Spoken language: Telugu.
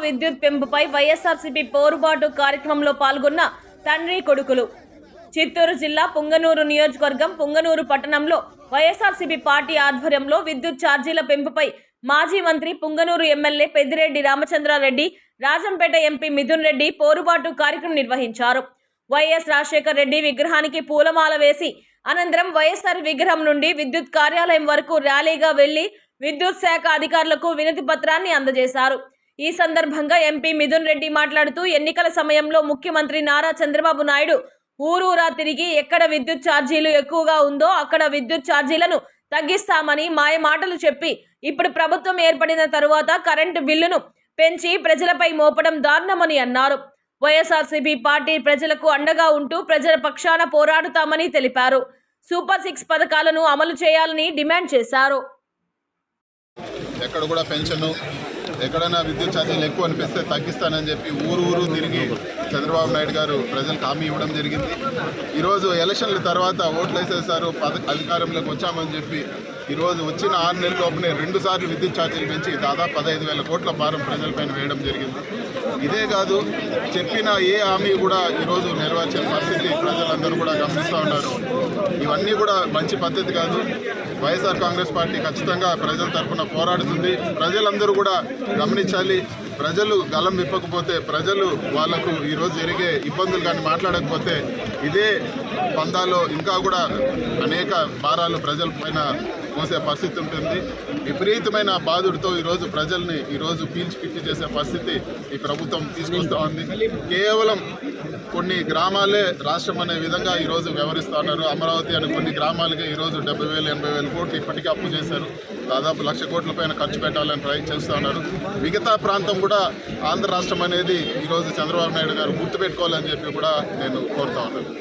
విద్యుత్ పెంపుపై వైఎస్ఆర్సీపీ పోరుబాటు కార్యక్రమంలో పాల్గొన్న తండ్రి కొడుకులు. చిత్తూరు జిల్లా పుంగనూరు నియోజకవర్గం పుంగనూరు పట్టణంలో వైఎస్ఆర్సీపీ పార్టీ ఆధ్వర్యంలో విద్యుత్ ఛార్జీల పెంపుపై మాజీ మంత్రి పుంగనూరు ఎమ్మెల్యే పెద్దిరెడ్డి రామచంద్రారెడ్డి, రాజంపేట ఎంపీ మిథున్ రెడ్డి పోరుబాటు కార్యక్రమం నిర్వహించారు. వైఎస్ రాజశేఖర్ రెడ్డి విగ్రహానికి పూలమాల వేసి అనంతరం వైఎస్ఆర్ విగ్రహం నుండి విద్యుత్ కార్యాలయం వరకు ర్యాలీగా వెళ్లి విద్యుత్ శాఖ అధికారులకు వినతి పత్రాన్ని అందజేశారు. ఈ సందర్భంగా ఎంపీ మిథున్ రెడ్డి మాట్లాడుతూ ఎన్నికల సమయంలో ముఖ్యమంత్రి నారా చంద్రబాబు నాయుడు ఊరూరా తిరిగి ఎక్కడ విద్యుత్ ఛార్జీలు ఎక్కువగా ఉందో అక్కడ విద్యుత్ ఛార్జీలను తగ్గిస్తామని మాయ మాటలు చెప్పి ఇప్పుడు ప్రభుత్వం ఏర్పడిన తరువాత కరెంటు బిల్లును పెంచి ప్రజలపై మోపడం దారుణమని అన్నారు. వైఎస్ఆర్సీపీ పార్టీ ప్రజలకు అండగా ఉంటూ ప్రజల పక్షాన పోరాడుతామని తెలిపారు. సూపర్ 6 పథకాలను అమలు చేయాలని డిమాండ్ చేశారు. ఎక్కడ కూడా పెన్షన్ ఎక్కడైనా విద్యుత్ ఛార్జీలు ఎక్కువ అనిపిస్తే తగ్గిస్తానని చెప్పి ఊరు తిరిగి చంద్రబాబు నాయుడు గారు ప్రజలకు హామీ ఇవ్వడం జరిగింది. ఈరోజు ఎలక్షన్ల తర్వాత ఓట్లు వేసేసారు, అధికారంలోకి వచ్చామని చెప్పి ఈరోజు వచ్చిన 6 నెలల లోపునే 2 సార్లు విద్యుత్ ఛార్జీలు పెంచి దాదాపు 15,000 కోట్ల భారం ప్రజలపైన వేయడం జరిగింది. ఇదే కాదు, చెప్పిన ఏ హామీ కూడా ఈరోజు నెరవేర్చిన పరిస్థితి ప్రజలందరూ కూడా గమనిస్తూ ఉన్నారు. ఇవన్నీ కూడా మంచి పద్ధతి కాదు. వైఎస్ఆర్ కాంగ్రెస్ పార్టీ ఖచ్చితంగా ప్రజల తరఫున పోరాడుతుంది. ప్రజలందరూ కూడా గమనించాలి. ప్రజలు గలం విప్పకపోతే, ప్రజలు వాళ్లకు ఈరోజు జరిగే ఇబ్బందులు కానీ మాట్లాడకపోతే ఇదే పందాలో ఇంకా కూడా అనేక భారాలు ప్రజల పైన మోసే పరిస్థితి ఉంటుంది. విపరీతమైన బాధుడితో ఈరోజు ప్రజల్ని పీల్చి పిచ్చి చేసే పరిస్థితి ఈ ప్రభుత్వం తీసుకొస్తూ ఉంది. కేవలం కొన్ని గ్రామాలే రాష్ట్రం అనే విధంగా ఈరోజు వ్యవహరిస్తూ ఉన్నారు. అమరావతి అనే కొన్ని గ్రామాలకే ఈరోజు 70,000, 80,000 కోట్లు ఇప్పటికీ అప్పు చేశారు. దాదాపు 1,00,000 కోట్ల పైన ఖర్చు పెట్టాలని ట్రై చేస్తూ ఉన్నారు. మిగతా ప్రాంతం కూడా ఆంధ్ర రాష్ట్రం అనేది ఈరోజు చంద్రబాబు నాయుడు గారు గుర్తుపెట్టుకోవాలని చెప్పి కూడా నేను కోరుతా ఉన్నాను.